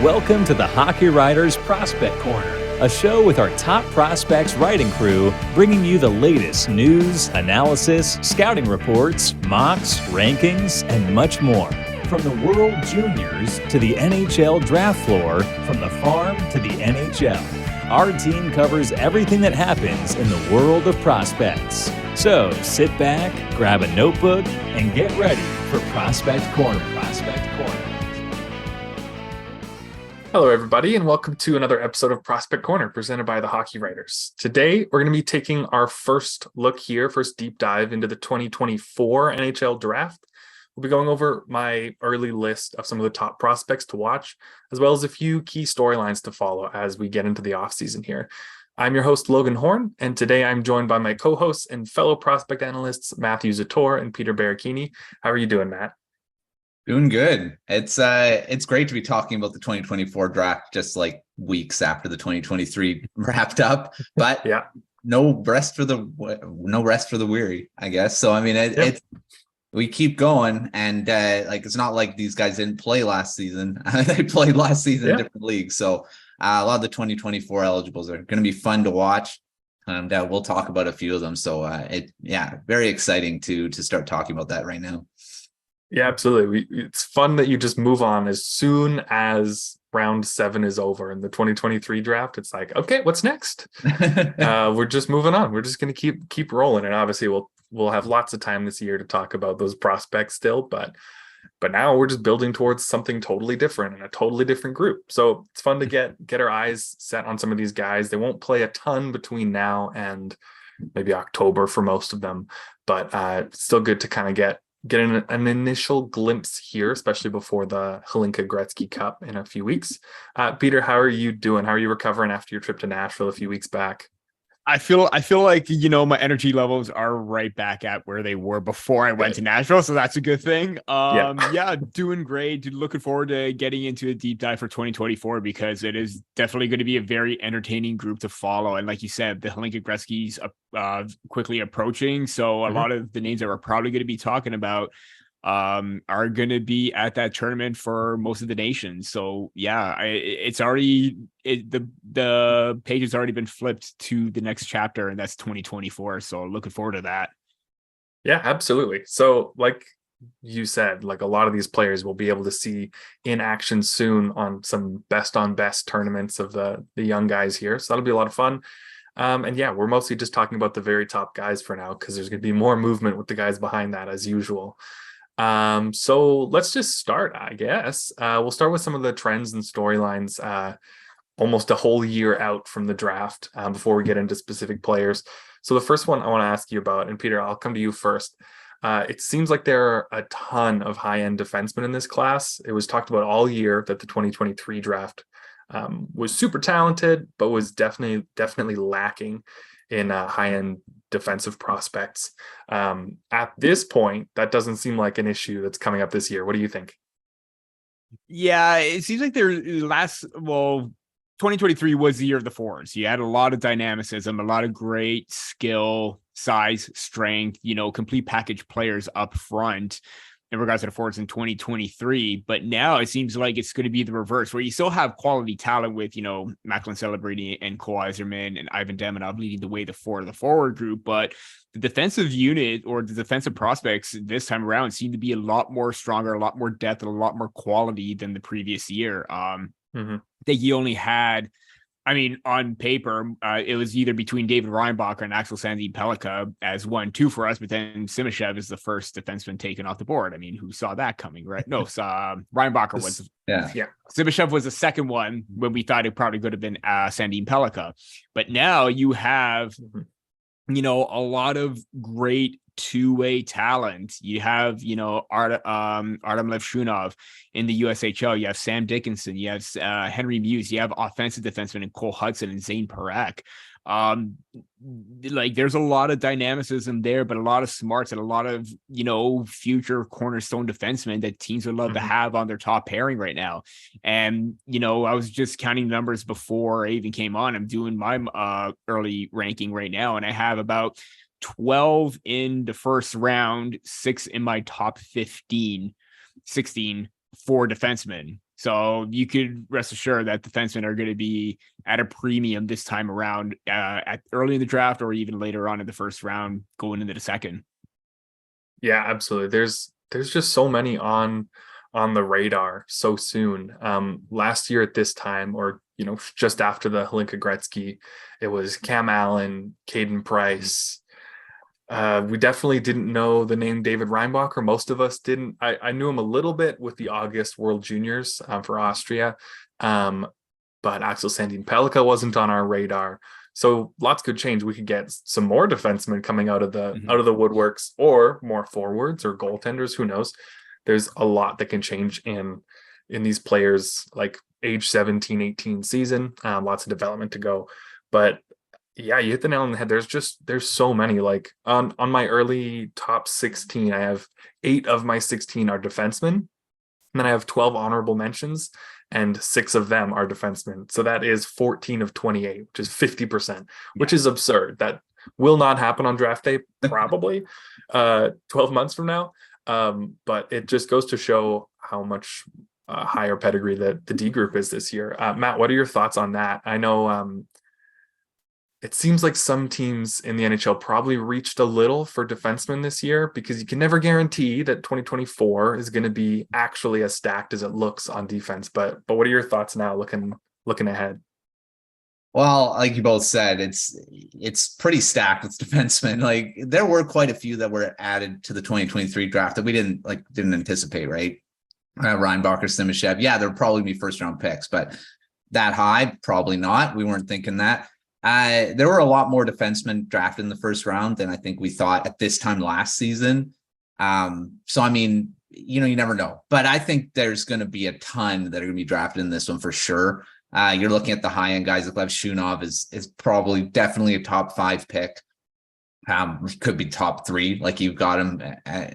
Welcome to the Hockey Writers Prospect Corner, a show with our top prospects writing crew, bringing you the latest news, analysis, scouting reports, mocks, rankings, and much more. From the World Juniors to the NHL Draft floor, from the farm to the NHL, our team covers everything that happens in the world of prospects. So sit back, grab a notebook, and get ready for Prospect Corner. Hello, everybody, and welcome to another episode of Prospect Corner presented by the Hockey Writers. Today, we're going to be taking our first deep dive into the 2024 NHL Draft. We'll be going over my early list of some of the top prospects to watch, as well as a few key storylines to follow as we get into the offseason here. I'm your host, Logan Horn, and today I'm joined by my co-hosts and fellow prospect analysts, Matthew Zator and Peter Baracchini. How are you doing, Matt? Doing good. It's great to be talking about the 2024 draft just like weeks after the 2023 wrapped up, but yeah, no rest for the weary, I guess. So I mean, we keep going, and it's not like these guys didn't play last season. They played last season in different leagues. So a lot of the 2024 eligibles are going to be fun to watch, and we'll talk about a few of them. So very exciting to start talking about that right now. Yeah, absolutely. It's fun that you just move on as soon as round 7 is over in the 2023 draft. It's like, okay, what's next? We're just moving on. We're just going to keep rolling, and obviously we'll have lots of time this year to talk about those prospects still. But now we're just building towards something totally different and a totally different group. So it's fun to get our eyes set on some of these guys. They won't play a ton between now and maybe October for most of them, but it's still good to kind of get an initial glimpse here, especially before the Hlinka-Gretzky Cup in a few weeks. Peter, how are you doing? How are you recovering after your trip to Nashville a few weeks back? I feel like, my energy levels are right back at where they were before I went to Nashville. So that's a good thing. Doing great. Looking forward to getting into a deep dive for 2024, because it is definitely going to be a very entertaining group to follow. And like you said, the Hlinka-Gretzky's quickly approaching. So a lot of the names that we're probably going to be talking about are going to be at that tournament for most of the nation. So the page has already been flipped to the next chapter, and that's 2024. So looking forward to that. Yeah, absolutely. So like you said, like a lot of these players will be able to see in action soon on some best on best tournaments of the young guys here. So that'll be a lot of fun. We're mostly just talking about the very top guys for now, because there's going to be more movement with the guys behind that as usual. So let's just start, I guess. We'll start with some of the trends and storylines almost a whole year out from the draft before we get into specific players. So the first one I want to ask you about, and Peter, I'll come to you first. It seems like there are a ton of high-end defensemen in this class. It was talked about all year that the 2023 draft was super talented, but was definitely lacking in high-end defensive prospects. At this point, that doesn't seem like an issue that's coming up this year. What do you think? Yeah, it seems like 2023 was the year of the forwards. You had a lot of dynamicism, a lot of great skill, size, strength, complete package players up front in regards to the forwards in 2023. But now it seems like it's going to be the reverse, where you still have quality talent with, Macklin Celebrini and Cole Eiserman and Ivan Demidov leading the way for the forward group. But the defensive unit, or the defensive prospects this time around, seem to be a lot more stronger, a lot more depth, and a lot more quality than the previous year. That you only had, on paper, it was either between David Reinbacher and Axel Sandin Pellikka as 1-2 for us, but then Simashev is the first defenseman taken off the board. Who saw that coming, right? No, Reinbacher was. Yeah. Simashev was the second one when we thought it probably could have been Sandin Pellikka. But now you have, a lot of great two-way talent. You have, Artem Levshunov in the USHL. You have Sam Dickinson. You have Henry Muse. You have offensive defensemen in Cole Hudson and Zane Parekh. There's a lot of dynamicism there, but a lot of smarts and a lot of, future cornerstone defensemen that teams would love to have on their top pairing right now. And, I was just counting numbers before I even came on. I'm doing my early ranking right now, and I have about 12 in the first round, 6 in my top 16 for defensemen. So you could rest assured that defensemen are going to be at a premium this time around at early in the draft or even later on in the first round going into the second. Yeah, absolutely. There's just so many on the radar so soon. Last year at this time, or just after the Hlinka Gretzky, it was Cam Allen, Caden Price. We definitely didn't know the name David Reinbacher. Most of us didn't. I knew him a little bit with the August World Juniors for Austria, but Axel Sandin Pellikka wasn't on our radar. So lots could change. We could get some more defensemen coming out of the woodworks, or more forwards or goaltenders. Who knows? There's a lot that can change in these players, like age 17, 18 season. Lots of development to go, but yeah, you hit the nail on the head. There's so many. Like on my early top 16, I have 8 of my 16 are defensemen. And then I have 12 honorable mentions, and 6 of them are defensemen. So that is 14 of 28, which is 50%, which is absurd. That will not happen on draft day, probably 12 months from now. But it just goes to show how much higher pedigree that the D group is this year. Matt, what are your thoughts on that? I know it seems like some teams in the NHL probably reached a little for defensemen this year, because you can never guarantee that 2024 is going to be actually as stacked as it looks on defense. But what are your thoughts now looking ahead? Well, like you both said, it's pretty stacked with defensemen. Like there were quite a few that were added to the 2023 draft that we didn't anticipate, right? Reinbacher, Simashev. Yeah, there'll probably be first round picks, but that high, probably not. We weren't thinking that. There were a lot more defensemen drafted in the first round than I think we thought at this time last season. So, I mean, you never know. But I think there's going to be a ton that are going to be drafted in this one for sure. You're looking at the high-end guys. Like Lev Shunov is probably definitely a top 5 pick. Could be top 3, like you've got him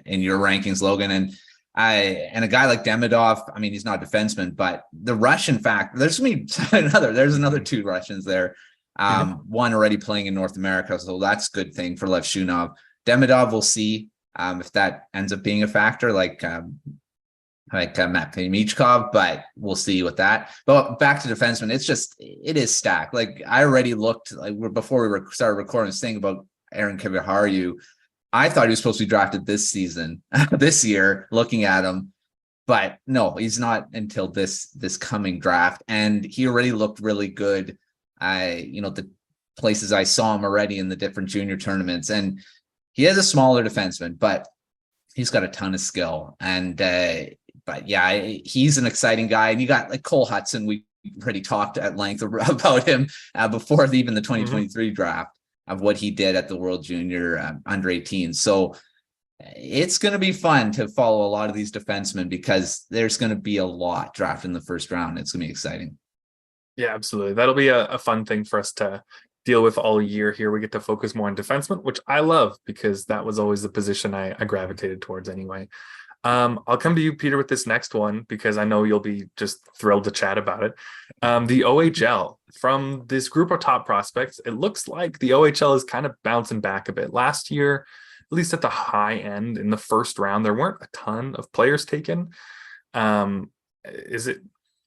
in your rankings, Logan. And a guy like Demidov, I mean, he's not a defenseman, but the Russian fact, there's another 2 Russians there. One already playing in North America, so that's a good thing for Lev Shunov. Demidov, we'll see if that ends up being a factor, like Matt Michkov, but we'll see with that. But back to defensemen, it is stacked. Like I already looked, like before we started recording this thing about Aaron Kiviharju, I thought he was supposed to be drafted this season, this year, looking at him. But no, he's not until this coming draft. And he already looked really good. The places I saw him already in the different junior tournaments, and he has a smaller defenseman, but he's got a ton of skill. And but yeah, he's an exciting guy. And you got like Cole Hudson. We already talked at length about him before even the 2023 draft of what he did at the World Junior under 18. So it's going to be fun to follow a lot of these defensemen, because there's going to be a lot drafted in the first round. It's going to be exciting. Yeah, absolutely. That'll be a fun thing for us to deal with all year here. We get to focus more on defensemen, which I love, because that was always the position I gravitated towards anyway. I'll come to you, Peter, with this next one, because I know you'll be just thrilled to chat about it. The OHL, from this group of top prospects, it looks like the OHL is kind of bouncing back a bit. Last year, at least at the high end in the first round, there weren't a ton of players taken.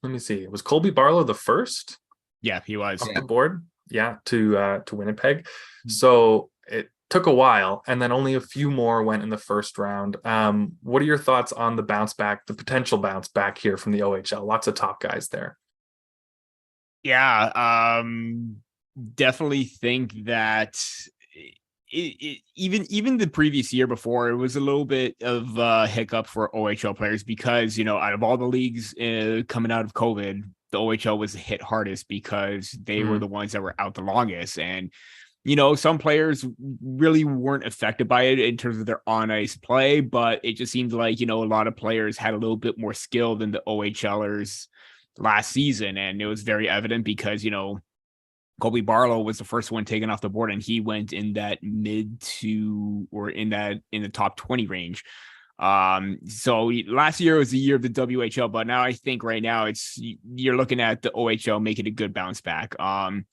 Let me see. Was Colby Barlow the first? Yeah, he was. Off the board. Yeah, to Winnipeg. So it took a while, and then only a few more went in the first round. What are your thoughts on the bounce back, the potential bounce back here from the OHL? Lots of top guys there. Yeah, definitely think that even the previous year before, it was a little bit of a hiccup for OHL players, because out of all the leagues coming out of COVID, the OHL was hit hardest because they were the ones that were out the longest. And some players really weren't affected by it in terms of their on ice play, but it just seemed like a lot of players had a little bit more skill than the OHLers last season. And it was very evident because Colby Barlow was the first one taken off the board, and he went in that mid to, or in the top 20 range. So last year was the year of the WHL, but now I think right now you're looking at the OHL making a good bounce back. Like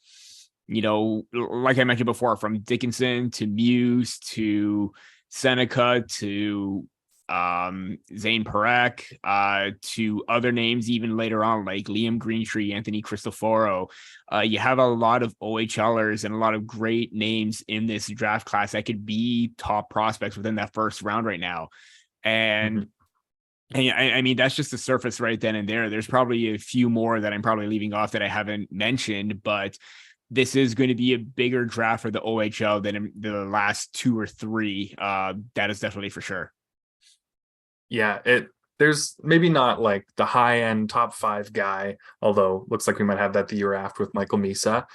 I mentioned before, from Dickinson to Muse to Seneca to Zane Parekh, to other names even later on, like Liam Greentree, Anthony Cristoforo. You have a lot of OHLers and a lot of great names in this draft class that could be top prospects within that first round right now. And I mean, that's just the surface right then and there. There's probably a few more that I'm probably leaving off that I haven't mentioned, but this is going to be a bigger draft for the OHL than the last 2 or 3. That is definitely for sure. Yeah, there's maybe not like the high end top 5 guy, although looks like we might have that the year after with Michael Misa.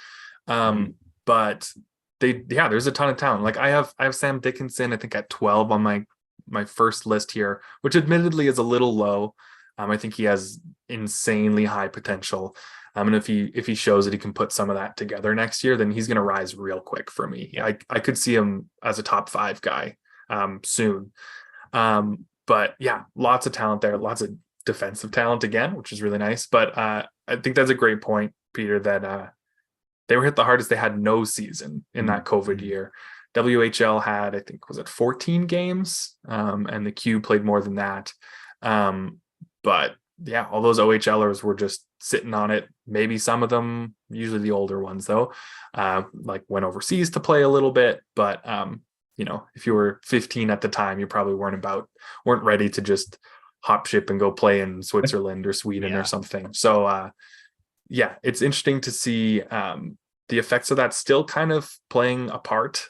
But there's a ton of talent. Like I have Sam Dickinson, I think at 12 on my first list here, which admittedly is a little low. I think he has insanely high potential. And if he shows that he can put some of that together next year, then he's going to rise real quick for me. Yeah. I could see him as a top 5 guy soon. But yeah, lots of talent there, lots of defensive talent again, which is really nice. But I think that's a great point, Peter, that they were hit the hardest. They had no season in that COVID year. WHL had, I think, was it 14 games? And the Q played more than that. But yeah, all those OHLers were just sitting on it. Maybe some of them, usually the older ones though, like went overseas to play a little bit. But if you were 15 at the time, you probably weren't ready to just hop ship and go play in Switzerland or Sweden or something. So it's interesting to see the effects of that still kind of playing a part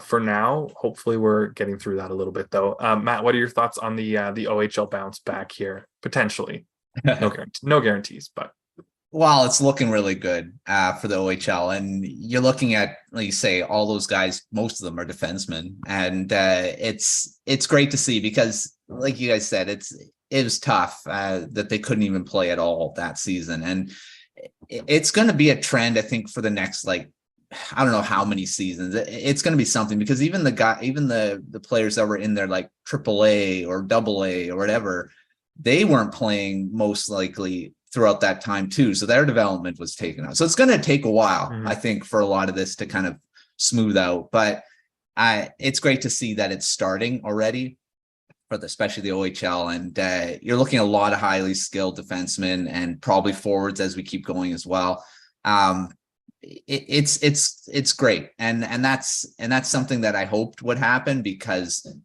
for now. Hopefully we're getting through that a little bit though. Matt, what are your thoughts on the OHL bounce back here? Potentially. No guarantees, but well, it's looking really good for the OHL, and you're looking at, like you say, all those guys. Most of them are defensemen, and it's great to see because, like you guys said, it was tough that they couldn't even play at all that season, and it's going to be a trend, I think, for the next I don't know how many seasons. It's going to be something because even the players that were in there like AAA or AA or whatever, they weren't playing most likely throughout that time too. So their development was taken out. So it's going to take a while, I think, for a lot of this to kind of smooth out. But it's great to see that it's starting already for especially the OHL. And you're looking at a lot of highly skilled defensemen and probably forwards as we keep going as well. It's great. And that's something that I hoped would happen because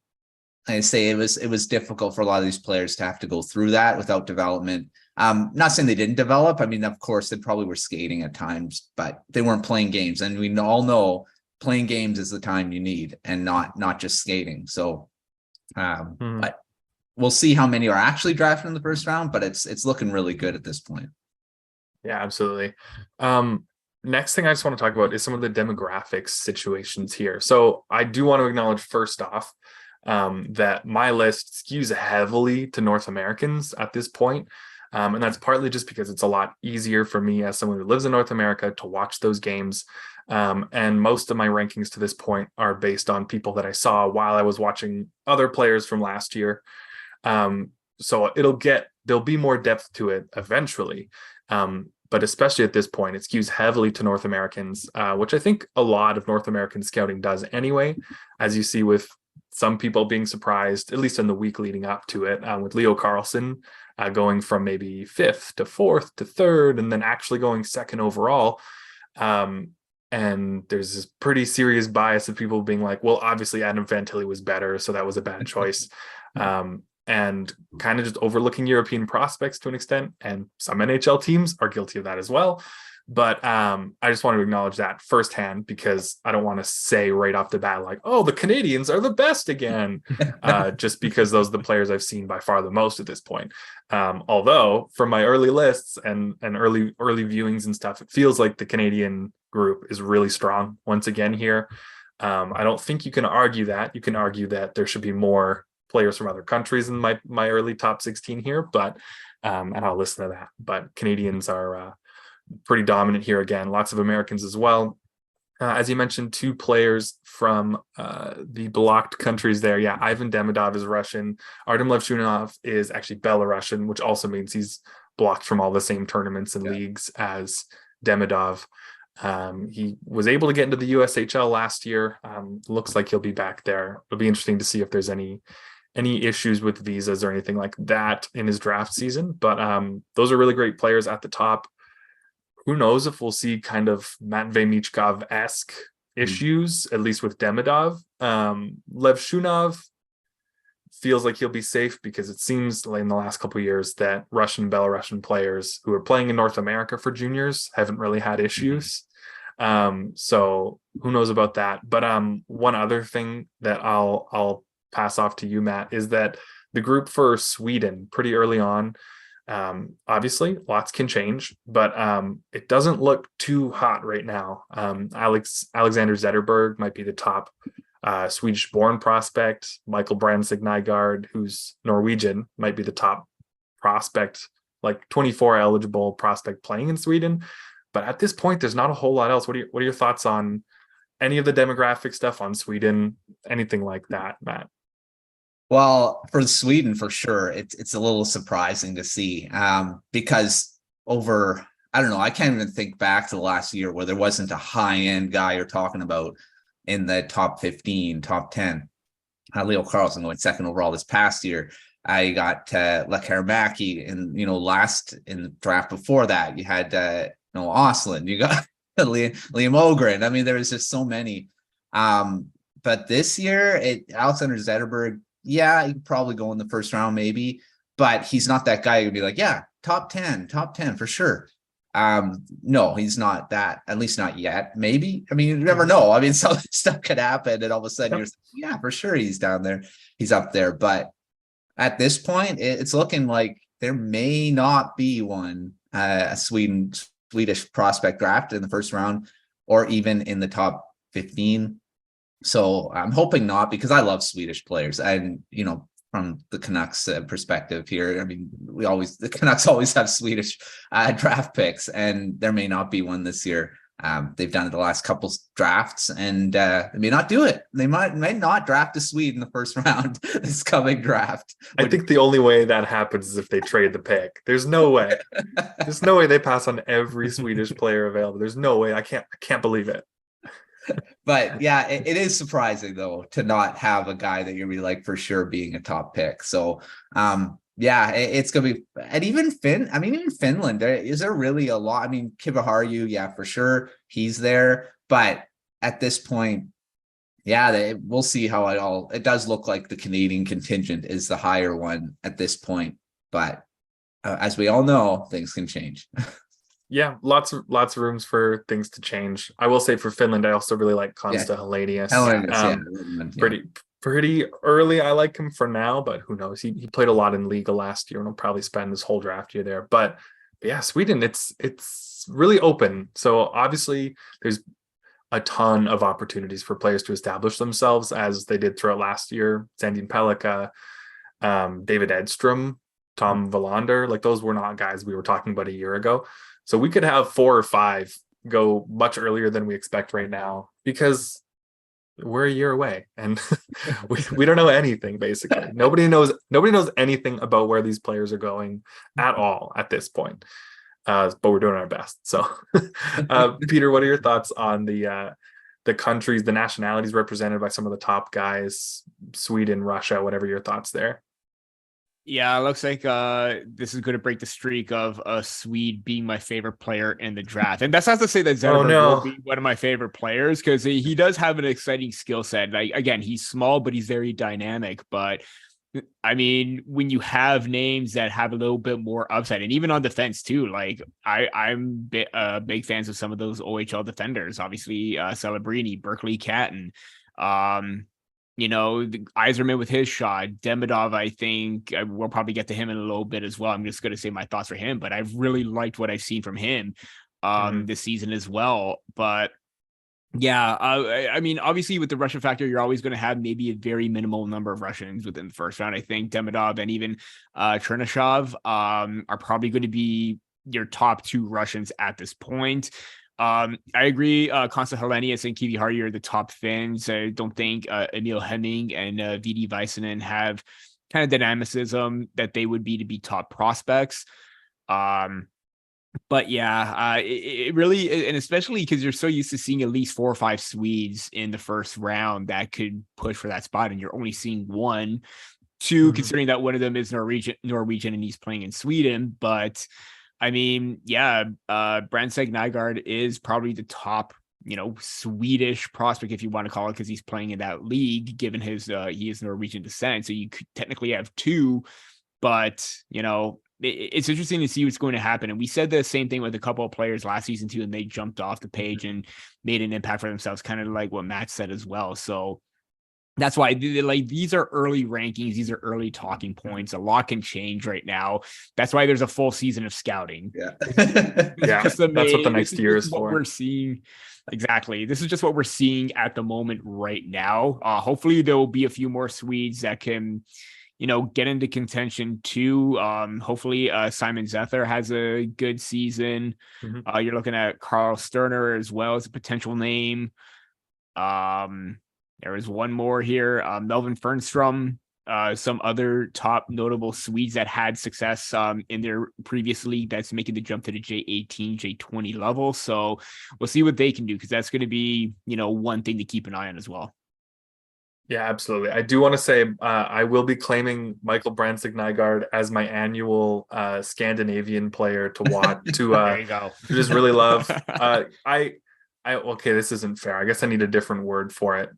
I say it was difficult for a lot of these players to have to go through that without development. Not saying they didn't develop. I mean, of course, they probably were skating at times, but they weren't playing games. And we all know playing games is the time you need and not just skating. So, but we'll see how many are actually drafted in the first round, but it's looking really good at this point. Yeah, absolutely. Next thing I just want to talk about is some of the demographics situations here. So I do want to acknowledge first off that my list skews heavily to North Americans at this point. And that's partly just because it's a lot easier for me as someone who lives in North America to watch those games. And most of my rankings to this point are based on people that I saw while I was watching other players from last year. So there'll be more depth to it eventually. But especially at this point, it skews heavily to North Americans, which I think a lot of North American scouting does anyway, as you see with some people being surprised, at least in the week leading up to it, with Leo Carlsson going from maybe 5th to 4th to 3rd, and then actually going 2nd overall. And there's this pretty serious bias of people being like, well, obviously Adam Fantilli was better, so that was a bad choice. And kind of just overlooking European prospects to an extent. And some NHL teams are guilty of that as well. But I just want to acknowledge that firsthand because I don't want to say right off the bat, like, oh, the Canadians are the best again, just because those are the players I've seen by far the most at this point. Although from my early lists and early viewings and stuff, it feels like the Canadian group is really strong once again here. I don't think you can argue that. You can argue that there should be more players from other countries in my early top 16 here, but and I'll listen to that. But Canadians are pretty dominant here again. Lots of Americans as well. As you mentioned, 2 players from the blocked countries there. Yeah, Ivan Demidov is Russian. Artem Levchunov is actually Belarusian, which also means he's blocked from all the same tournaments and leagues as Demidov. He was able to get into the USHL last year. Looks like he'll be back there. It'll be interesting to see if there's any any issues with visas or anything like that in his draft season. But those are really great players at the top. Who knows if we'll see kind of Matvei Michkov-esque issues, at least with Demidov. Lev Shunov feels like he'll be safe because it seems like in the last couple of years that Russian, Belarusian players who are playing in North America for juniors haven't really had issues. So who knows about that? But one other thing that I'll pass off to you, Matt, is that the group for Sweden pretty early on, obviously lots can change, but it doesn't look too hot right now. Alexander Zetterberg might be the top Swedish born prospect. Michael Brandsegg-Nygard, who's Norwegian, might be the top prospect, like 24 eligible prospect playing in Sweden. But at this point, there's not a whole lot else. What are your thoughts on any of the demographic stuff on Sweden? Anything like that, Matt? Well, for Sweden, for sure, it's a little surprising to see because I don't know, I can't even think back to the last year where there wasn't a high-end guy you're talking about in the top 15, top 10. Leo Carlson going second overall this past year. I got Lekkerimäki, and last in the draft before that, you had Osland, you got Liam Ogren. I mean, there was just so many. But this year, Alexander Zetterberg, yeah, he could probably go in the first round, maybe, but he's not that guy who'd be like, yeah, top 10 for sure. No, he's not that, at least not yet. Maybe. I mean, you never know. I mean, some stuff could happen, and all of a sudden you're like, yeah, for sure he's down there. He's up there. But at this point, it's looking like there may not be a Swedish prospect draft in the first round or even in the top 15. So I'm hoping not, because I love Swedish players, and from the Canucks perspective here, I mean, the Canucks always have Swedish draft picks, and there may not be one this year. They've done it the last couple drafts, and they may not do it. They may not draft a Swede in the first round this coming draft. I think the only way that happens is if they trade the pick. There's no way. There's no way they pass on every Swedish player available. There's no way. I can't believe it. But yeah, it is surprising though to not have a guy that you're really like for sure being a top pick. So yeah, it's gonna be, and even Finland, is there really a lot? I mean, Kiviharju, yeah, for sure he's there, but at this point, yeah, we'll see how it does look like the Canadian contingent is the higher one at this point, but as we all know, things can change. Yeah, lots of rooms for things to change. I will say for Finland, I also really like Konsta Helenius. Pretty early. I like him for now, but who knows? He played a lot in Liga last year, and he'll probably spend his whole draft year there. But yeah, Sweden, it's really open. So obviously, there's a ton of opportunities for players to establish themselves, as they did throughout last year. Sandin Pellikka, David Edstrom, Tom Willander, like those were not guys we were talking about a year ago. So we could have 4 or 5 go much earlier than we expect right now, because we're a year away and we don't know anything, basically. Nobody knows anything about where these players are going at all at this point. But we're doing our best. So Peter, what are your thoughts on the countries, the nationalities represented by some of the top guys, Sweden, Russia, whatever your thoughts there? Yeah, it looks like this is going to break the streak of a Swede being my favorite player in the draft. And that's not to say that Zetterberg will be one of my favorite players, because he does have an exciting skill set. Like, again, he's small, but he's very dynamic. But I mean, when you have names that have a little bit more upside, and even on defense too, like I'm big fans of some of those OHL defenders, obviously Celebrini, Berkeley Catton, the Yzerman with his shot, Demidov, I think we'll probably get to him in a little bit as well. I'm just going to say my thoughts for him, but I've really liked what I've seen from him this season as well. But yeah, I mean, obviously with the Russian factor, you're always going to have maybe a very minimal number of Russians within the first round. I think Demidov and even Chernyshov are probably going to be your top 2 Russians at this point. I agree. Konsta Helenius and Kiviharju are the top Finns. I don't think Emil Hemming and Vidi Väisänen have kind of dynamicism that they would be to be top prospects. But yeah, it really, and especially because you're so used to seeing at least 4 or 5 Swedes in the first round that could push for that spot, and you're only seeing one. Two, considering that one of them is Norwegian and he's playing in Sweden. But I mean, yeah, Brandsegg-Nygard is probably the top, Swedish prospect, if you want to call it, because he's playing in that league, given his he is Norwegian descent. So you could technically have two, but it's interesting to see what's going to happen. And we said the same thing with a couple of players last season too, and they jumped off the page and made an impact for themselves, kind of like what Matt said as well. So that's why these are early rankings. These are early talking points. A lot can change right now. That's why there's a full season of scouting. Yeah. That's what the next year is for. We're seeing. Exactly. This is just what we're seeing at the moment right now. Hopefully there will be a few more Swedes that can, get into contention too. Hopefully Simon Zator has a good season. You're looking at Carl Sterner as well as a potential name. There is one more here, Melvin Fernstrom, some other top notable Swedes that had success in their previous league that's making the jump to the J18, J20 level. So we'll see what they can do, because that's going to be, one thing to keep an eye on as well. Yeah, absolutely. I do want to say I will be claiming Michael Brandsegg-Nygard as my annual Scandinavian player to watch to just really love. Okay, this isn't fair. I guess I need a different word for it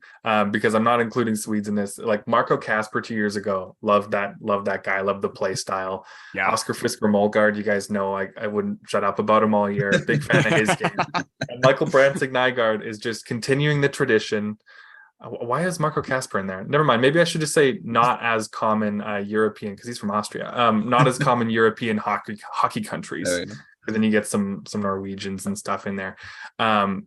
because I'm not including Swedes in this. Like Marco Kasper 2 years ago, loved that guy, loved the play style. Yeah. Oscar Fisker Molgaard, you guys know I wouldn't shut up about him all year. Big fan of his game. And Michael Brandsegg-Nygard is just continuing the tradition. Why is Marco Kasper in there? Never mind. Maybe I should just say not as common European, because he's from Austria. Not as common European hockey countries. But then you get some Norwegians and stuff in there. Wow,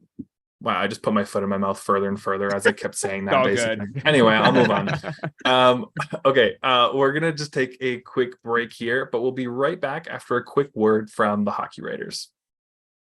I just put my foot in my mouth further and further as I kept saying that. Basically. Good. Anyway, I'll move on. Okay, we're gonna just take a quick break here, but we'll be right back after a quick word from the Hockey Writers.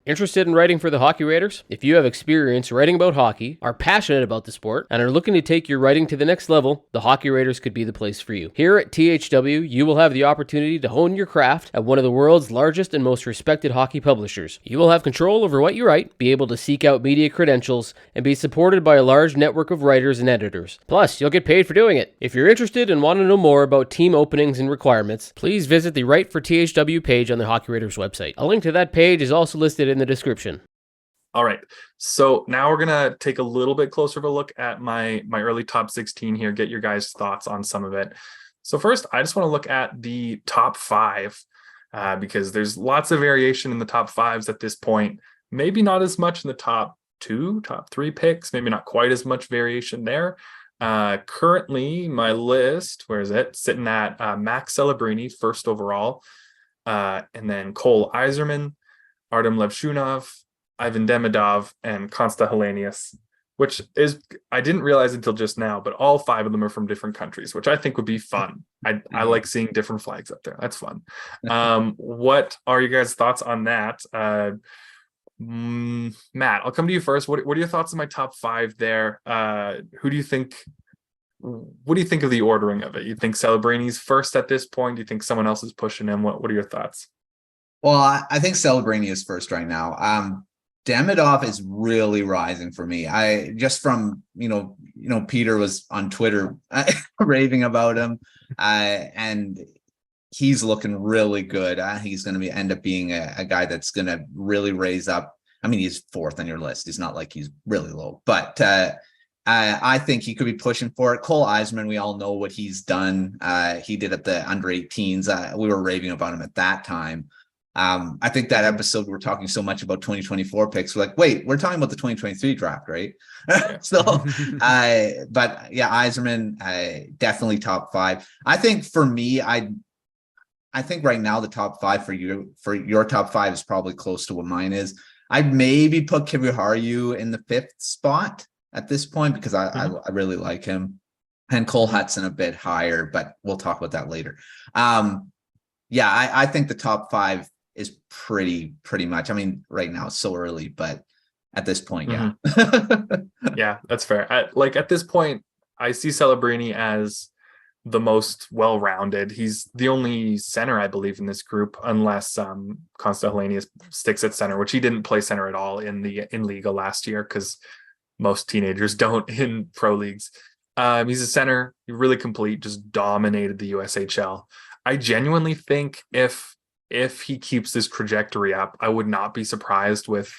Interested in writing for the Hockey Writers? If you have experience writing about hockey, are passionate about the sport, and are looking to take your writing to the next level, the Hockey Writers could be the place for you. Here at THW, you will have the opportunity to hone your craft at one of the world's largest and most respected hockey publishers. You will have control over what you write, be able to seek out media credentials, and be supported by a large network of writers and editors. Plus, you'll get paid for doing it. If you're interested and want to know more about team openings and requirements, please visit the Write for THW page on the Hockey Writers website. A link to that page is also listed in the description. All right, so now we're gonna take a little bit closer of a look at my early top 16 here, get your guys' thoughts on some of it. So first, I just want to look at the top 5 because there's lots of variation in the top 5s at this point. Maybe not as much in the top 2, top 3 picks, maybe not quite as much variation there. Currently, my list, where is it? Sitting at Max Celebrini, first overall, and then Cole Yzerman, Artem Levshunov, Ivan Demidov, and Konsta Helenius, which is, I didn't realize until just now, but all 5 of them are from different countries, which I think would be fun. I like seeing different flags up there. That's fun. What are your guys' thoughts on that? Matt, I'll come to you first. What are your thoughts on my top 5 there? What do you think of the ordering of it? You think Celebrini's first at this point? Do you think someone else is pushing him? What are your thoughts? Well, I think Celebrini is first right now. Demidov is really rising for me. I just from Peter was on Twitter raving about him, and he's looking really good. He's going to end up being a guy that's going to really raise up. I mean, he's 4th on your list. He's not like he's really low, but I think he could be pushing for it. Cole Yzerman, we all know what he's done. He did at the under 18s. We were raving about him at that time. I think that episode we were talking so much about 2024 picks. We're like, wait, we're talking about the 2023 draft, right? So, but yeah, Yzerman, definitely top 5. I think for me, I think right now the top 5 for your top 5 is probably close to what mine is. I'd maybe put Kiviharju in the 5th spot at this point because I really like him, and Cole Hudson a bit higher, but we'll talk about that later. Yeah, I think the top 5 is pretty much. I mean, right now it's so early, but at this point, yeah. Yeah, that's fair. At this point, I see Celebrini as the most well-rounded. He's the only center, I believe, in this group, unless Konsta Helenius sticks at center, which he didn't play center at all in Liga last year because most teenagers don't in pro leagues. He's a center. He really complete, just dominated the USHL. I genuinely think if he keeps this trajectory up, I would not be surprised with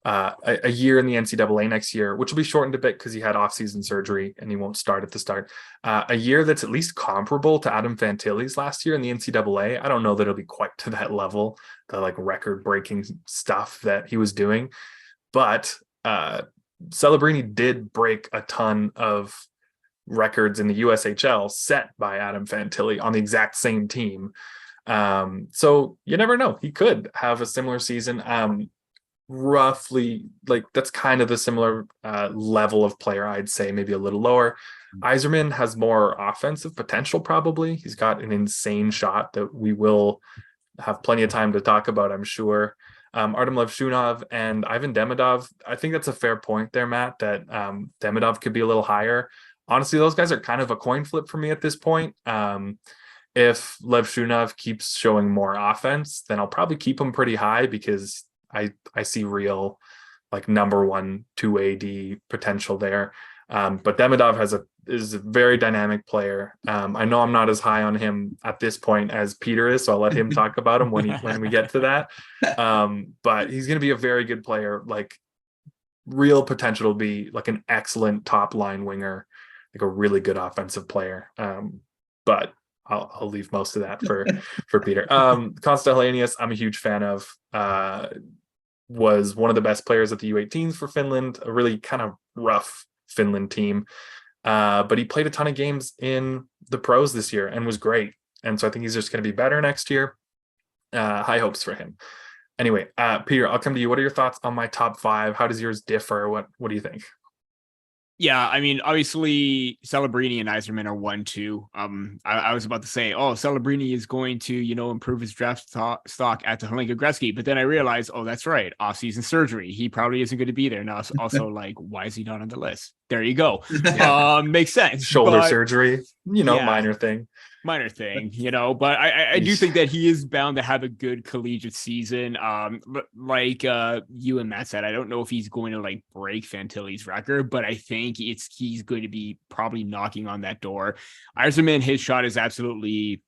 a year in the NCAA next year, which will be shortened a bit because he had off-season surgery and he won't start at the start. A year that's at least comparable to Adam Fantilli's last year in the NCAA. I don't know that it'll be quite to that level, the like record-breaking stuff that he was doing, but Celebrini did break a ton of records in the USHL set by Adam Fantilli on the exact same team. So you never know. He could have a similar season. Roughly, like that's kind of the similar level of player, I'd say, maybe a little lower. Yzerman has more offensive potential, probably. He's got an insane shot that we will have plenty of time to talk about, I'm sure. Artem Levshunov and Ivan Demidov, I think that's a fair point there, Matt, that Demidov could be a little higher. Honestly, those guys are kind of a coin flip for me at this point. If Levshunov keeps showing more offense, then I'll probably keep him pretty high because I see real like number 1 2-way D potential there. But Demidov is a very dynamic player. I know I'm not as high on him at this point as Peter is, so I'll let him talk about him when we get to that. But he's going to be a very good player, like real potential to be like an excellent top line winger, like a really good offensive player. But I'll leave most of that for Peter. Konsta I'm a huge fan of. Was one of the best players at the U18s for Finland, a really kind of rough Finland team. But he played a ton of games in the pros this year and was great. And so I think he's just going to be better next year. High hopes for him. Anyway, Peter, I'll come to you. What are your thoughts on my top 5? How does yours differ? What do you think? Yeah, I mean, obviously, Celebrini and Yzerman are 1-2. I was about to say, Celebrini is going to, improve his draft stock at the Hlinka Gretzky, but then I realized, that's right, off-season surgery. He probably isn't going to be there. Now, also, like, why is he not on the list? There you go. Yeah. Makes sense. Shoulder surgery, minor thing. Minor thing, but I do think that he is bound to have a good collegiate season. Like you and Matt said, I don't know if he's going to like break Fantilli's record, but I think he's going to be probably knocking on that door. Yzerman, his shot is absolutely,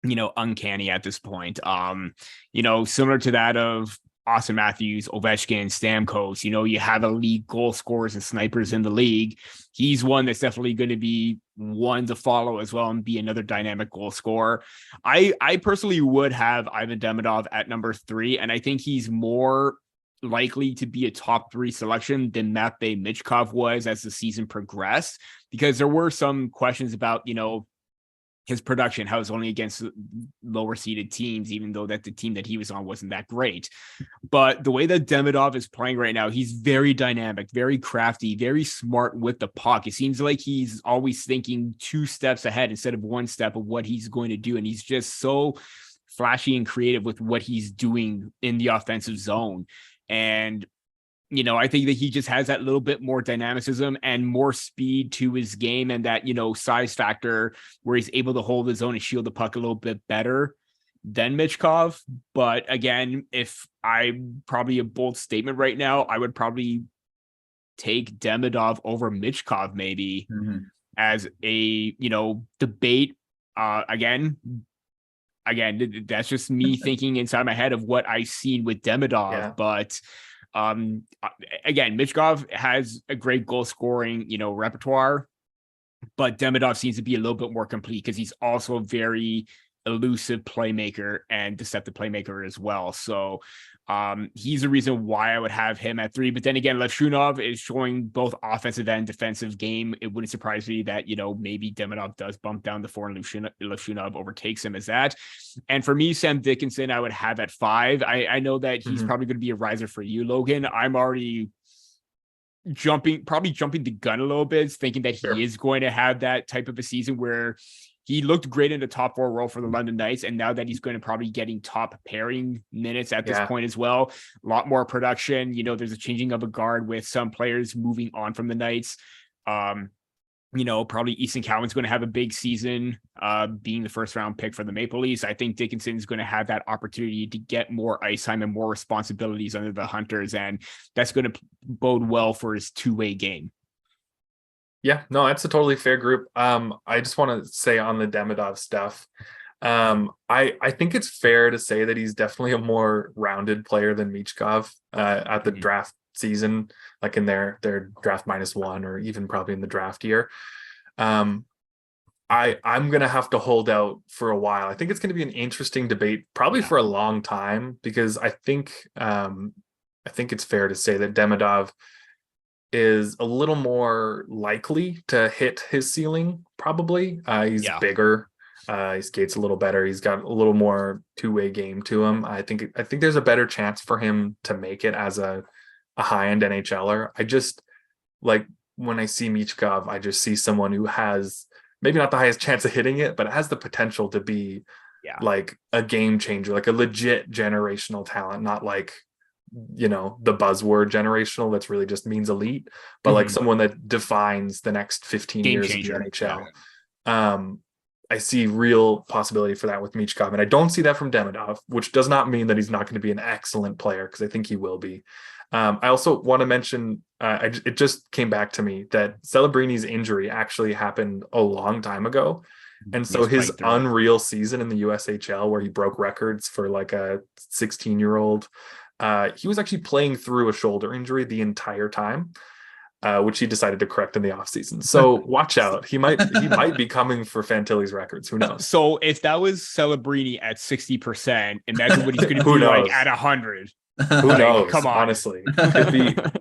uncanny at this point. Similar to that of Austin Matthews, Ovechkin, Stamkos, you have elite goal scorers and snipers in the league. He's one that's definitely going to be one to follow as well and be another dynamic goal scorer. I personally would have Ivan Demidov at number 3, and I think he's more likely to be a top 3 selection than Matvei Michkov was as the season progressed, because there were some questions about, his production, how it's only against lower seeded teams, even though that the team that he was on wasn't that great. But the way that Demidov is playing right now, he's very dynamic, very crafty, very smart with the puck. It seems like he's always thinking 2 steps ahead instead of 1 step of what he's going to do. And he's just so flashy and creative with what he's doing in the offensive zone. And I think that he just has that little bit more dynamicism and more speed to his game, and that, size factor where he's able to hold his own and shield the puck a little bit better than Michkov. But again, if I'm probably a bold statement right now, I would probably take Demidov over Michkov maybe as a, debate. Again, that's just me thinking inside my head of what I've seen with Demidov, but again, Michkov has a great goal scoring, repertoire, but Demidov seems to be a little bit more complete because he's also a very elusive playmaker and deceptive playmaker as well. So he's the reason why I would have him at 3. But then again, Levshunov is showing both offensive and defensive game. It wouldn't surprise me that, maybe Demidov does bump down to 4 and Levshunov overtakes him as that. And for me, Sam Dickinson, I would have at 5. I know that he's probably going to be a riser for you, Logan. I'm already jumping the gun a little bit, thinking that he is going to have that type of a season where he looked great in the top 4 role for the London Knights, and now that he's going to probably getting top pairing minutes at this point as well, a lot more production. There's a changing of a guard with some players moving on from the Knights. Probably Easton Cowan's going to have a big season, being the first round pick for the Maple Leafs. I think Dickinson's going to have that opportunity to get more ice time and more responsibilities under the Hunters, and that's going to bode well for his 2-way game. Yeah, no, that's a totally fair group. I just want to say on the Demidov stuff, I think it's fair to say that he's definitely a more rounded player than Michkov at the draft season, like in their draft -1, or even probably in the draft year. I'm gonna have to hold out for a while. I think it's gonna be an interesting debate, probably for a long time, because I think it's fair to say that Demidov is a little more likely to hit his ceiling. Probably, he's bigger. He skates a little better. He's got a little more two-way game to him. I think there's a better chance for him to make it as a high-end NHLer. I just, like, when I see Michkov, I just see someone who has maybe not the highest chance of hitting it, but it has the potential to be like a game changer, like a legit generational talent, not like, you know, the buzzword generational that's really just means elite, but like someone that defines the next 15 Game years changer. of the NHL. I see real possibility for that with Michkov, and I don't see that from Demidov, which does not mean that he's not going to be an excellent player, because I think he will be. I also want to mention, it just came back to me that Celebrini's injury actually happened a long time ago. And so his unreal season in the USHL, where he broke records for like a 16-year-old, he was actually playing through a shoulder injury the entire time, which he decided to correct in the offseason. So watch out. He might be coming for Fantilli's records. Who knows? So if that was Celebrini at 60%, imagine what he's going to be like at 100. Who knows? Come on. Honestly,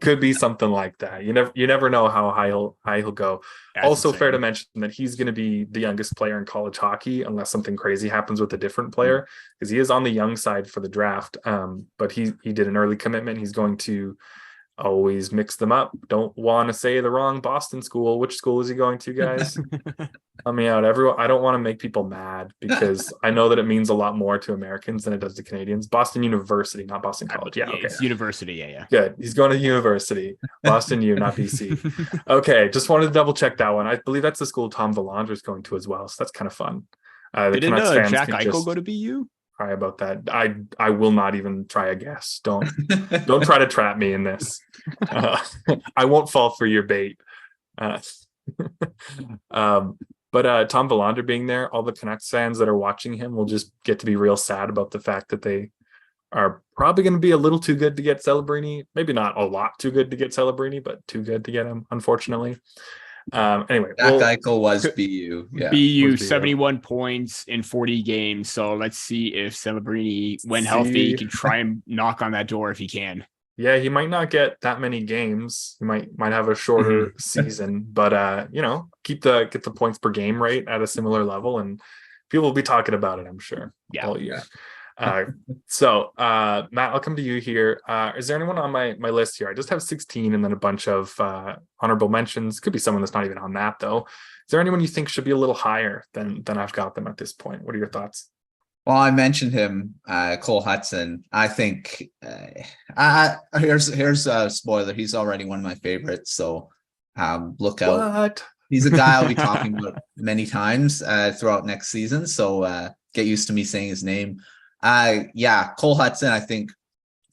could be something like that. You never know how high he'll go. That's also insane. fair to mention that he's going to be the youngest player in college hockey, unless something crazy happens with a different player, because he is on the young side for the draft. But he did an early commitment. He's going to always mix them up. Don't want to say the wrong Boston school. Which school is he going to, guys? Help me out, everyone. I don't want to make people mad, because I know that it means a lot more to Americans than it does to Canadians. Boston University, not Boston College. Yeah, okay. It's university. Yeah. Good. He's going to university. Boston U, not BC. Okay, just wanted to double check that one. I believe that's the school Tom Valandre is going to as well, so that's kind of fun. Didn't Jack Eichel go to BU? Cry about that. I will not even try a guess. Don't try to trap me in this. I won't fall for your bait. But Tom Valandre being there, all the Canucks fans that are watching him will just get to be real sad about the fact that they are probably going to be a little too good to get Celebrini. Maybe not a lot too good to get Celebrini, but too good to get him, unfortunately. Anyway, Jack Eichel was BU. Yeah. BU 71 points in 40 games. So let's see if Celebrini, when healthy, can try and knock on that door if he can. Yeah, he might not get that many games. He might have a shorter season, but get the points per game rate at a similar level, and people will be talking about it, I'm sure. Yeah. All year. So Matt, I'll come to you here. Is there anyone on my list here? I just have 16 and then a bunch of honorable mentions. Could be someone that's not even on that though. Is there anyone you think should be a little higher than I've got them at this point? What are your thoughts? Well, I mentioned him, Cole Hudson. I think here's a spoiler. He's already one of my favorites. So look out. What? He's a guy I'll be talking about many times throughout next season. So get used to me saying his name. Cole Hudson, I think,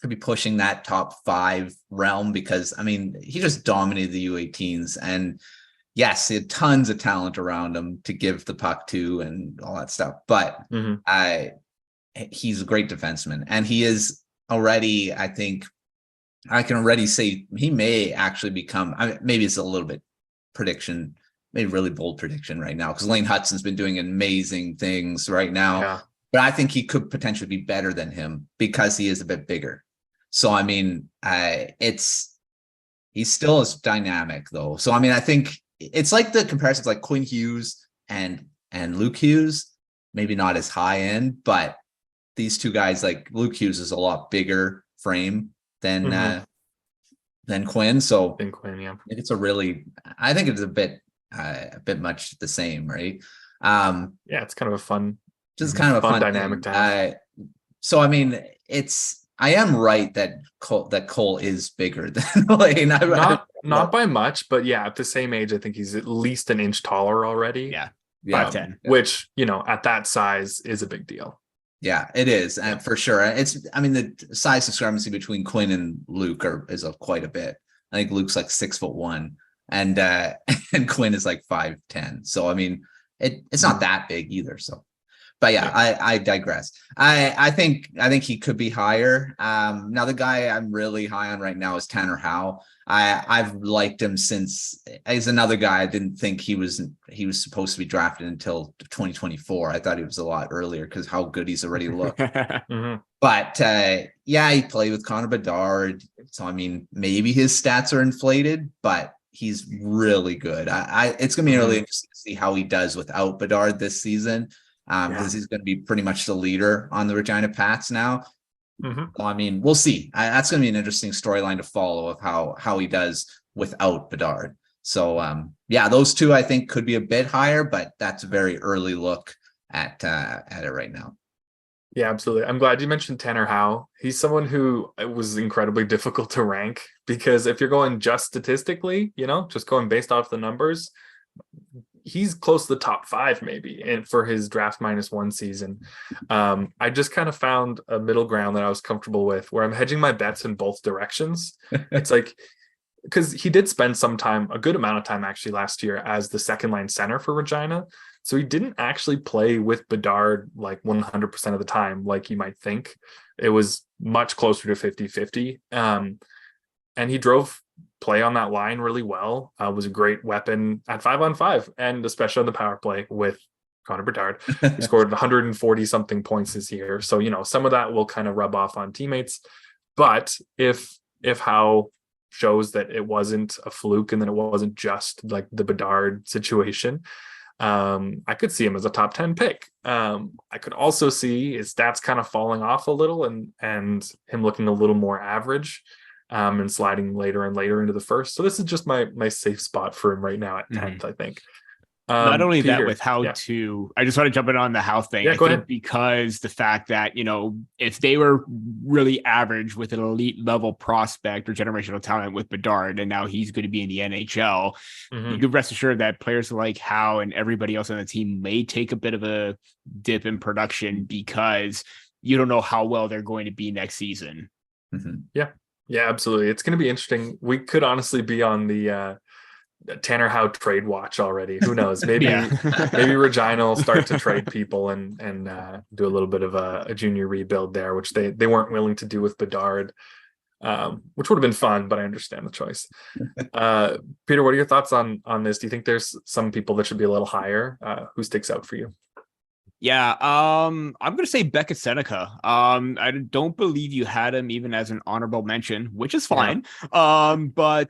could be pushing that top 5 realm, because I mean, he just dominated the U18s, and yes, he had tons of talent around him to give the puck to and all that stuff. But he's a great defenseman, and he is already, I think I can already say he may actually become, maybe it's a little bit prediction, maybe really bold prediction right now, because Lane Hudson's been doing amazing things right now. Yeah. But I think he could potentially be better than him because he is a bit bigger. So, I mean, he's still as dynamic though. So, I mean, I think it's like the comparisons like Quinn Hughes and Luke Hughes, maybe not as high end, but these two guys, like Luke Hughes is a lot bigger frame than Quinn. So Quinn, yeah. I think it's a bit much the same, right? It's kind of a fun, just kind of a fun dynamic thing. So I mean, I am right that Cole is bigger than Lane. Not by much, but yeah, at the same age, I think he's at least an inch taller already. Yeah, 5'10", which at that size is a big deal. Yeah, it is, and for sure. The size discrepancy between Quinn and Luke is quite a bit. I think Luke's like 6'1", and and Quinn is like 5'10". So I mean, it's not that big either. So, but yeah, I digress. I think he could be higher. Now the guy I'm really high on right now is Tanner Howe. I've liked him since. He's another guy I didn't think he was supposed to be drafted until 2024. I thought he was a lot earlier because how good he's already looked. But yeah, he played with Connor Bedard, so I mean maybe his stats are inflated, but he's really good. It's gonna be really interesting to see how he does without Bedard this season, because he's going to be pretty much the leader on the Regina Pats now. So, I mean, we'll see. That's going to be an interesting storyline to follow of how he does without Bedard. So yeah, those two I think could be a bit higher, but that's a very early look at it right now. Yeah, absolutely. I'm glad you mentioned Tanner Howe. He's someone who was incredibly difficult to rank because if you're going just statistically, just going based off the numbers, he's close to the top 5 maybe, and for his draft -1 season. I just kind of found a middle ground that I was comfortable with where I'm hedging my bets in both directions. It's like, because he did spend a good amount of time actually last year as the second line center for Regina. So he didn't actually play with Bedard like 100% of the time, like you might think. It was much closer to 50-50. And he drove play on that line really well. Was a great weapon at 5-on-5, and especially on the power play with Connor Bedard. He scored 140 something points this year. So, some of that will kind of rub off on teammates. But if Howe shows that it wasn't a fluke and that it wasn't just like the Bedard situation, I could see him as a top 10 pick. I could also see his stats kind of falling off a little and him looking a little more average, and sliding later and later into the first. So this is just my safe spot for him right now at 10th, I think. Not only Peter, that, with Howe too, I just want to jump in on the Howe thing. Yeah, I go think ahead. because the fact that, if they were really average with an elite level prospect or generational talent with Bedard, and now he's going to be in the NHL, you could rest assured that players like Howe and everybody else on the team may take a bit of a dip in production because you don't know how well they're going to be next season. Yeah, absolutely. It's going to be interesting. We could honestly be on the Tanner Howe trade watch already. Who knows? Maybe maybe Regina will start to trade people and do a little bit of a junior rebuild there, which they weren't willing to do with Bedard, which would have been fun, but I understand the choice. Peter, what are your thoughts on this? Do you think there's some people that should be a little higher? Who sticks out for you? Yeah, I'm gonna say Beckett Seneca. I don't believe you had him even as an honorable mention, which is fine. But I'm gonna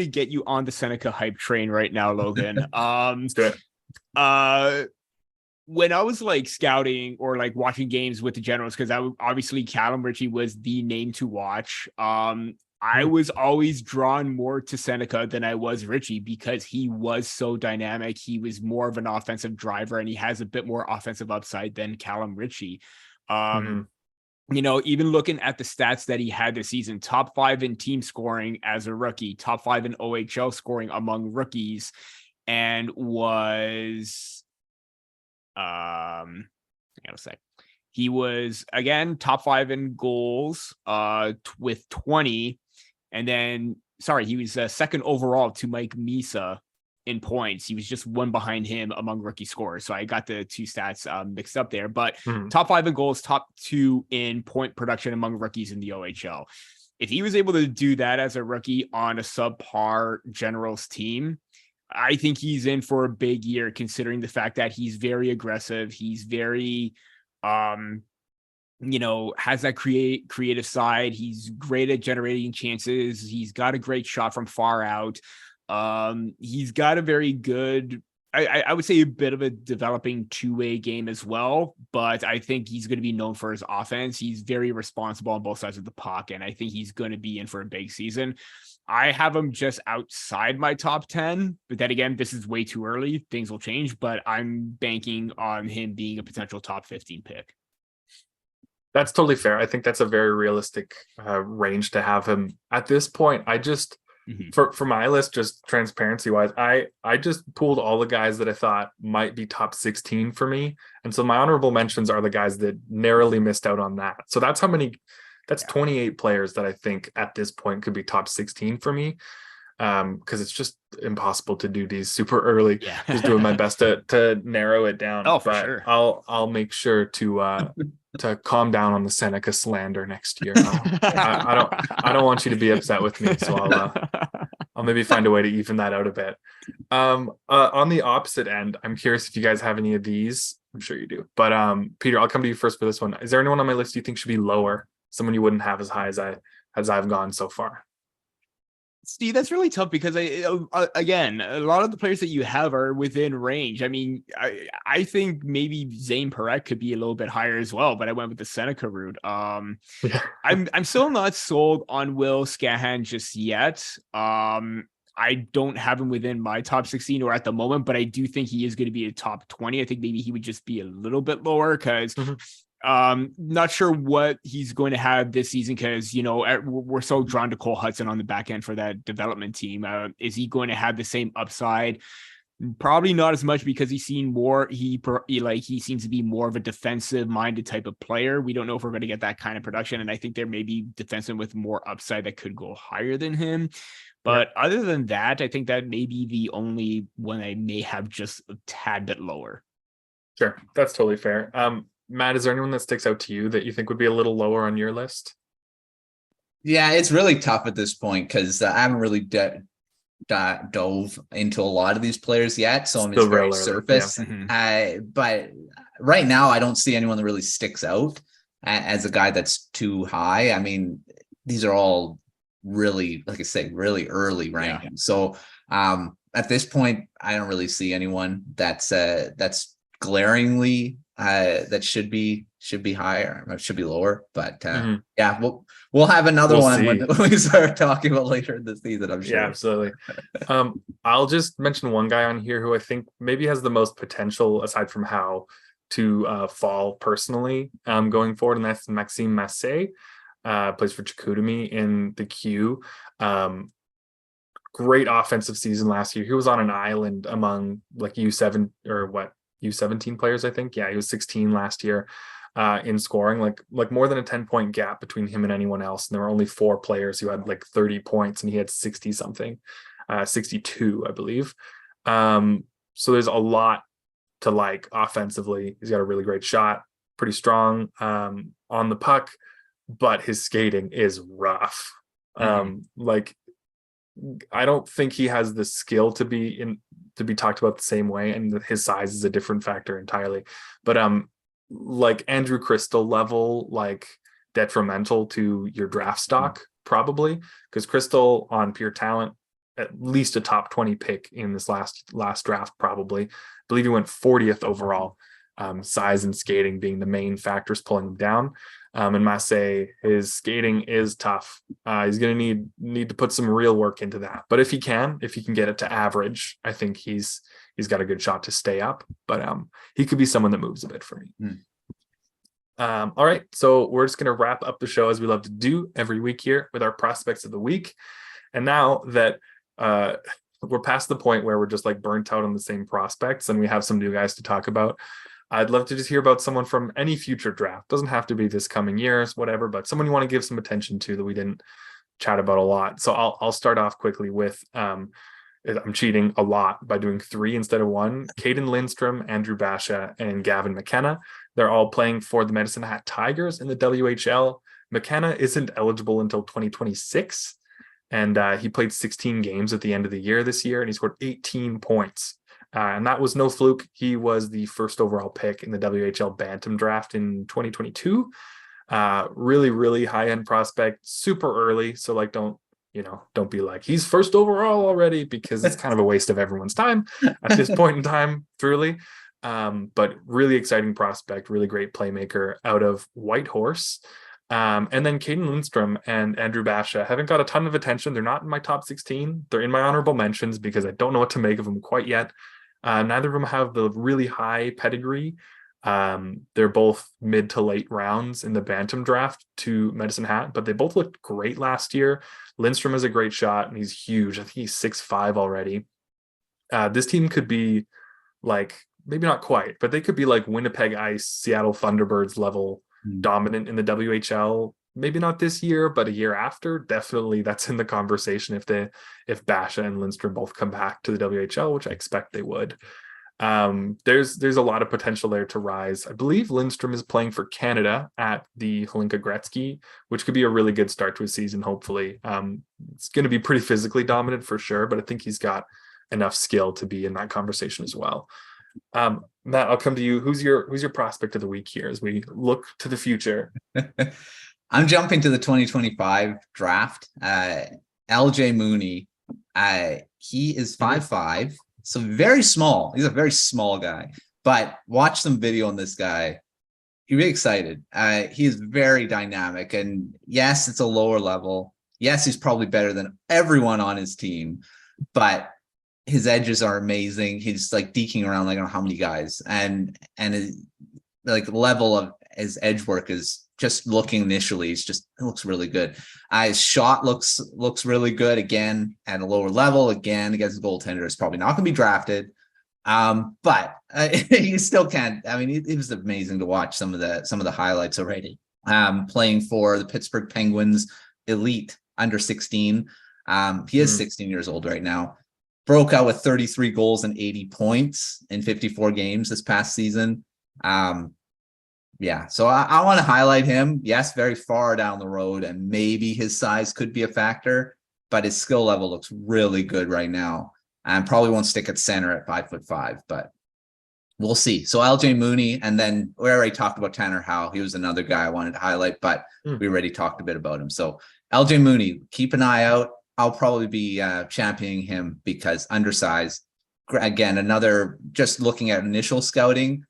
get you on the Seneca hype train right now, Logan. Let's do it. When I was like scouting or like watching games with the Generals, because obviously Callum Ritchie was the name to watch. I was always drawn more to Seneca than I was Ritchie because he was so dynamic. He was more of an offensive driver and he has a bit more offensive upside than Callum Ritchie. Even looking at the stats that he had this season, top 5 in team scoring as a rookie, top 5 in OHL scoring among rookies, and was, hang on a sec. He was, again, top 5 in goals with 20. And then, he was second overall to Mike Misa in points. He was just one behind him among rookie scorers. So I got the two stats mixed up there. But top 5 in goals, top 2 in point production among rookies in the OHL. If he was able to do that as a rookie on a subpar Generals team, I think he's in for a big year, considering the fact that he's very aggressive. He's very... has that creative side. He's great at generating chances. He's got a great shot from far out. He's got a very good, I would say a bit of a developing two-way game as well, but I think he's going to be known for his offense. He's very responsible on both sides of the puck, and I think he's going to be in for a big season. I have him just outside my top 10, but then again, this is way too early. Things will change, but I'm banking on him being a potential top 15 pick. That's totally fair. I think that's a very realistic range to have him at this point. I just, for my list, just transparency wise, I just pulled all the guys that I thought might be top 16 for me. And so my honorable mentions are the guys that narrowly missed out on that. So that's 28 players that I think at this point could be top 16 for me. because it's just impossible to do these super early. Yeah. Just doing my best to narrow it down. Oh, for but sure. I'll make sure to calm down on the Seneca slander next year. I don't want you to be upset with me, so I'll maybe find a way to even that out a bit. On the opposite end, I'm curious if you guys have any of these. I'm sure you do, but Peter, I'll come to you first for this one. Is there anyone on my list you think should be lower? Someone you wouldn't have as high as I've gone so far? Steve, that's really tough because again, a lot of the players that you have are within range. I mean, I think maybe Zane Parekh could be a little bit higher as well, but I went with the Seneca route. I'm still not sold on Will Scahan just yet. I don't have him within my top 16 or at the moment, but I do think he is going to be a top 20. I think maybe he would just be a little bit lower because not sure what he's going to have this season because, you know, we're so drawn to Cole Hudson on the back end for that development team. Is he going to have the same upside? Probably not as much because he's seen more. He seems to be more of a defensive minded type of player. We don't know if we're going to get that kind of production. And I think there may be defensemen with more upside that could go higher than him. But other than that, I think that may be the only one I may have just a tad bit lower. Sure. That's totally fair. Matt, is there anyone that sticks out to you that you think would be a little lower on your list? Yeah, it's really tough at this point because I haven't really dove into a lot of these players yet, so I'm just very surface. Yeah. But right now, I don't see anyone that really sticks out as a guy that's too high. I mean, these are all really, like I say, really early rankings. Yeah. So at this point, I don't really see anyone that's glaringly that should be higher, or should be lower. But yeah, we'll have another one when we start talking about later in the season, I'm sure. Yeah, absolutely. I'll just mention one guy on here who I think maybe has the most potential, aside from how to fall personally going forward, and that's Maxime Massé. Plays for Chicoutimi in the Q. Great offensive season last year. He was on an island among like U17 players, I think. Yeah, he was 16 last year in scoring, like more than a 10-point gap between him and anyone else. And there were only 4 players who had like 30 points, and he had 60 something, 62, I believe. So there's a lot to like offensively. He's got a really great shot, pretty strong on the puck, but his skating is rough. Like, I don't think he has the skill to be talked about the same way, and his size is a different factor entirely. But like Andrew Crystal level, like detrimental to your draft stock, probably, because Crystal on pure talent, at least a top 20 pick in this last draft, probably. I believe he went 40th overall. Size and skating being the main factors pulling him down. And Massé, his skating is tough. He's going to need to put some real work into that. But if he can get it to average, I think he's got a good shot to stay up. But he could be someone that moves a bit for me. All right, so we're just going to wrap up the show as we love to do every week here with our prospects of the week. And now that we're past the point where we're just like burnt out on the same prospects and we have some new guys to talk about, I'd love to just hear about someone from any future draft. Doesn't have to be this coming years, whatever, but someone you want to give some attention to that we didn't chat about a lot. So I'll start off quickly with, I'm cheating a lot by doing 3 instead of 1. Caden Lindstrom, Andrew Basha, and Gavin McKenna. They're all playing for the Medicine Hat Tigers in the WHL. McKenna isn't eligible until 2026, and he played 16 games at the end of the year this year, and he scored 18 points. And that was no fluke. He was the first overall pick in the WHL Bantam Draft in 2022. Really, really high-end prospect, super early. So like, don't be like, he's first overall already, because it's kind of a waste of everyone's time at this point in time, truly. But really exciting prospect, really great playmaker out of Whitehorse. And then Caden Lindstrom and Andrew Basha haven't got a ton of attention. They're not in my top 16. They're in my honorable mentions because I don't know what to make of them quite yet. Neither of them have the really high pedigree. They're both mid to late rounds in the Bantam Draft to Medicine Hat, but they both looked great last year. Lindstrom has a great shot, and he's huge. I think he's 6'5" already. This team could be like, maybe not quite, but they could be like Winnipeg Ice, Seattle Thunderbirds level dominant in the WHL maybe not this year, but a year after, definitely that's in the conversation if Basha and Lindstrom both come back to the WHL, which I expect they would. There's a lot of potential there to rise. I believe Lindstrom is playing for Canada at the Hlinka Gretzky, which could be a really good start to a season, hopefully. It's going to be pretty physically dominant for sure, but I think he's got enough skill to be in that conversation as well. Matt, I'll come to you. Who's your prospect of the week here as we look to the future? I'm jumping to the 2025 draft. LJ Mooney. He is 5'5", so very small. He's a very small guy. But watch some video on this guy. You'll be excited. He is very dynamic. And yes, it's a lower level. Yes, he's probably better than everyone on his team. But his edges are amazing. He's like deking around like I don't know how many guys. And his, like level of his edge work is just looking initially. It looks really good. His shot looks really good again at a lower level. Again, against the goaltender is probably not going to be drafted. But you still can't. I mean, it was amazing to watch some of the highlights already. Playing for the Pittsburgh Penguins elite under 16. He is 16 years old right now. Broke out with 33 goals and 80 points in 54 games this past season. Yeah, so I want to highlight him. Yes, very far down the road, and maybe his size could be a factor, but his skill level looks really good right now. And probably won't stick at center at 5'5", but we'll see. So LJ Mooney, and then we already talked about Tanner Howe. He was another guy I wanted to highlight, but we already talked a bit about him. So LJ Mooney, keep an eye out. I'll probably be championing him because undersized. Again, another, just looking at initial scouting,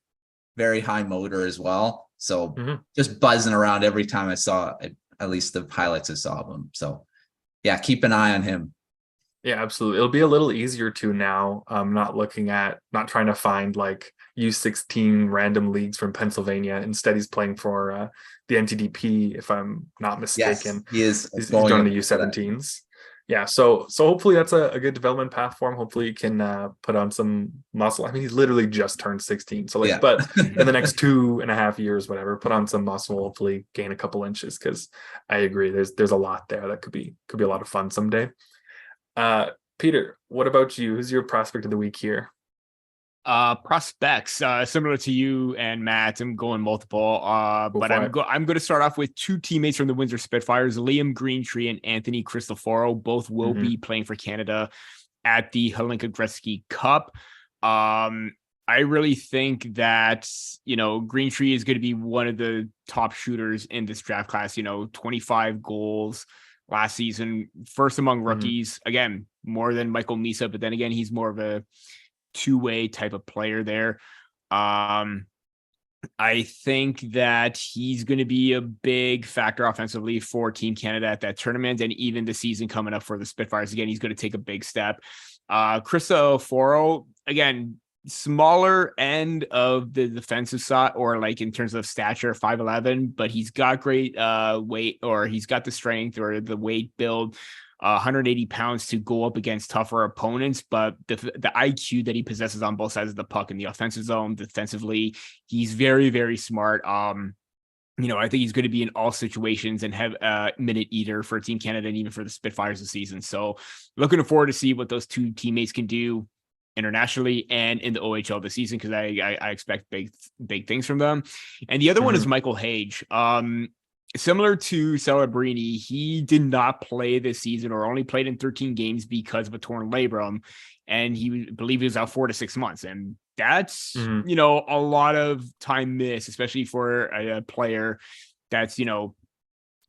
very high motor as well. So just buzzing around every time I saw at least the highlights I saw of him. So yeah, keep an eye on him. Yeah, absolutely. It'll be a little easier to now. Not trying to find like U16 random leagues from Pennsylvania. Instead, he's playing for the NTDP, if I'm not mistaken. Yes, he's going to U17s. Yeah, so hopefully that's a good development path for him. Hopefully he can put on some muscle. I mean, he's literally just turned 16. So but in the next 2.5 years, whatever, put on some muscle, hopefully gain a couple inches, because I agree, there's a lot there that could be a lot of fun someday. Peter, what about you? Who's your prospect of the week here? Prospects, similar to you and Matt, I'm going multiple, but I'm going to start off with two teammates from the Windsor Spitfires, Liam Greentree and Anthony Cristoforo. Both will be playing for Canada at the Hlinka Gretzky Cup. I really think that, Greentree is going to be one of the top shooters in this draft class, 25 goals last season, first among rookies. Again, more than Michael Misa, but then again, he's more of a two-way type of player there. I think that he's going to be a big factor offensively for Team Canada at that tournament, and even the season coming up for the Spitfires. Again, he's going to take a big step. Cristoforo, again, smaller end of the defensive side, or like in terms of stature, 5'11", but he's got great weight, or he's got the strength or the weight build. 180 pounds to go up against tougher opponents, but the IQ that he possesses on both sides of the puck in the offensive zone, defensively, he's very, very smart. I think he's going to be in all situations and have a minute eater for Team Canada and even for the Spitfires this season. So looking forward to see what those two teammates can do internationally and in the OHL this season, because I expect big things from them. And the other one is Michael Hage. Similar to Celebrini, he did not play this season, or only played in 13 games because of a torn labrum, and he was out 4 to 6 months. And that's, a lot of time missed, especially for a player that's,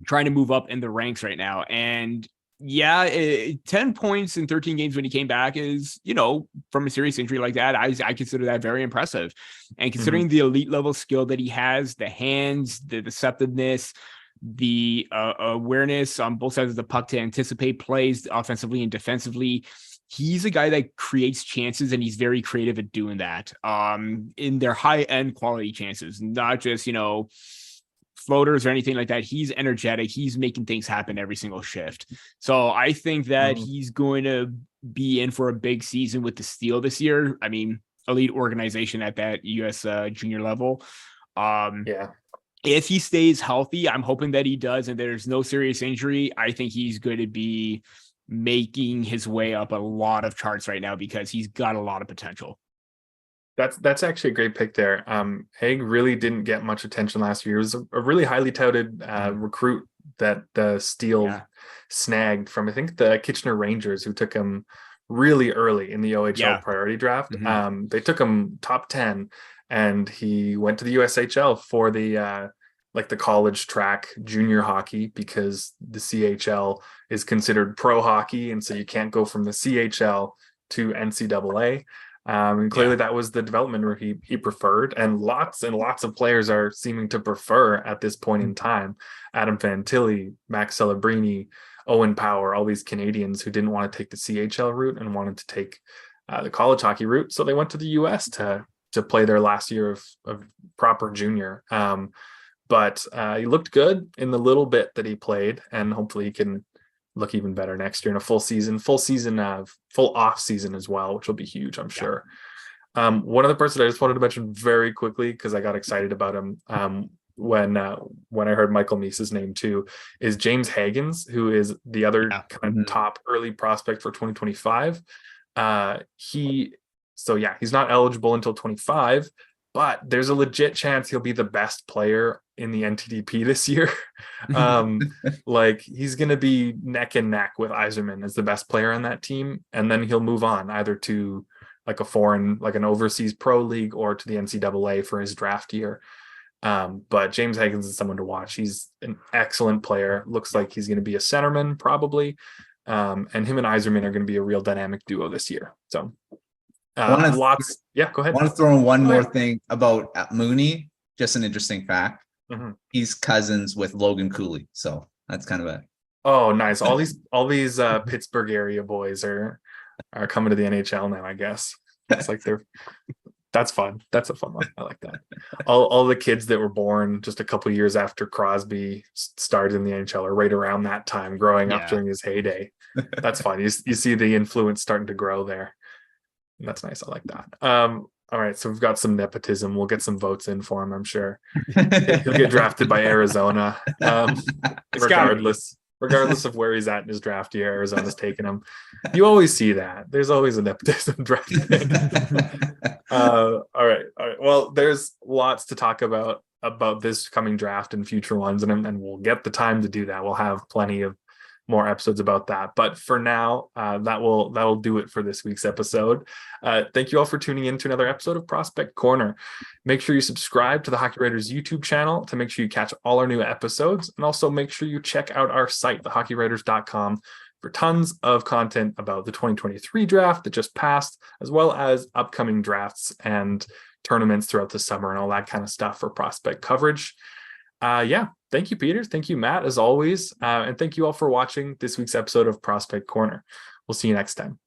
trying to move up in the ranks right now. And 10 points in 13 games when he came back is, from a serious injury like that, I consider that very impressive. And considering the elite level skill that he has, the hands, the deceptiveness, the awareness on both sides of the puck to anticipate plays offensively and defensively, he's a guy that creates chances, and he's very creative at doing that in their high end quality chances, not just, floaters or anything like that. He's energetic. He's making things happen every single shift. So I think that he's going to be in for a big season with the Steel this year. I mean, elite organization at that US junior level. if he stays healthy, I'm hoping that he does, and there's no serious injury, I think he's going to be making his way up a lot of charts right now because he's got a lot of potential. That's actually a great pick there. Haig really didn't get much attention last year. He was a really highly touted recruit that Steele snagged from, I think, the Kitchener Rangers, who took him really early in the OHL priority draft. They took him top 10, and he went to the USHL for the the college track junior hockey, because the CHL is considered pro hockey, and so you can't go from the CHL to NCAA. And clearly that was the development where he preferred, and lots of players are seeming to prefer at this point in time. Adam Fantilli, Max Celebrini, Owen Power, all these Canadians who didn't want to take the CHL route and wanted to take the college hockey route, so they went to the US to play their last year of proper junior. But he looked good in the little bit that he played, and hopefully he can look even better next year in a full off season as well, which will be huge, I'm sure. One other person I just wanted to mention very quickly, because I got excited about him when I heard Michael Meese's name too, is James Hagens, who is the other kind of top early prospect for 2025. He's not eligible until 25, but there's a legit chance he'll be the best player in the NTDP this year. He's going to be neck and neck with Yzerman as the best player on that team. And then he'll move on either to like a foreign, like an overseas pro league, or to the NCAA for his draft year. But James Hagens is someone to watch. He's an excellent player. Looks like he's going to be a centerman probably. And him and Yzerman are going to be a real dynamic duo this year. So go ahead. I want to throw in one more thing about Mooney. Just an interesting fact. He's cousins with Logan Cooley, so that's kind of a. Oh, nice! All these Pittsburgh area boys are coming to the NHL now, I guess. It's like that's fun. That's a fun one. I like that. All the kids that were born just a couple years after Crosby started in the NHL, or right around that time, growing up during his heyday. That's fun. You see the influence starting to grow there. That's nice. I like that. All right, so we've got some nepotism. We'll get some votes in for him, I'm sure. He'll get drafted by Arizona. Regardless of where he's at in his draft year, Arizona's taking him. You always see that. There's always a nepotism draft. All right. Well, there's lots to talk about this coming draft and future ones, and we'll get the time to do that. We'll have plenty of more episodes about that, but for now, that'll do it for this week's episode. Thank you all for tuning in to another episode of Prospect Corner. Make sure you subscribe to the Hockey Writers YouTube channel to make sure you catch all our new episodes, and also make sure you check out our site, thehockeywriters.com, for tons of content about the 2023 draft that just passed, as well as upcoming drafts and tournaments throughout the summer and all that kind of stuff for prospect coverage. Thank you, Peter. Thank you, Matt, as always. And thank you all for watching this week's episode of Prospect Corner. We'll see you next time.